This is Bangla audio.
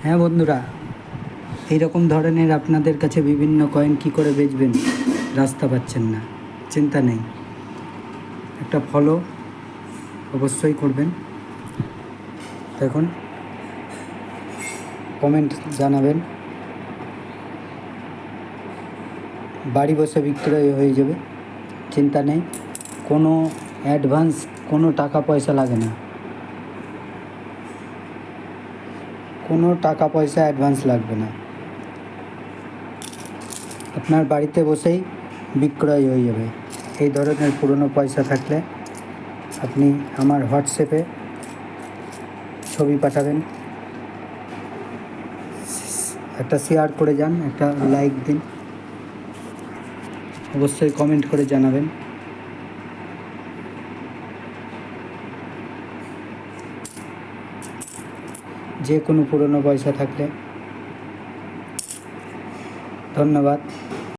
হ্যাঁ বন্ধুরা, এইরকম ধরনের আপনাদের কাছে বিভিন্ন কয়েন কি করে বেচবেন, রাস্তা পাচ্ছেন না, চিন্তা নেই, একটা ফলো অবশ্যই করবেন। দেখুন, কমেন্ট জানাবেন, বাড়ি বসে বিক্রয় হয়ে যাবে, চিন্তা নেই। কোনো অ্যাডভান্স, কোনো টাকা পয়সা লাগে না, কোনো টাকা পয়সা অ্যাডভান্স লাগবে না। আপনার বাড়িতে বসেই বিক্রয় হয়ে যাবে। এই ধরনের পুরনো পয়সা থাকলে আপনি আমার হোয়াটসঅ্যাপে ছবি পাঠাবেন, একটা শেয়ার করে যান, একটা লাইক দিন, অবশ্যই কমেন্ট করে জানাবেন। যে কোনো পুরনো পয়সা থাকলে। ধন্যবাদ।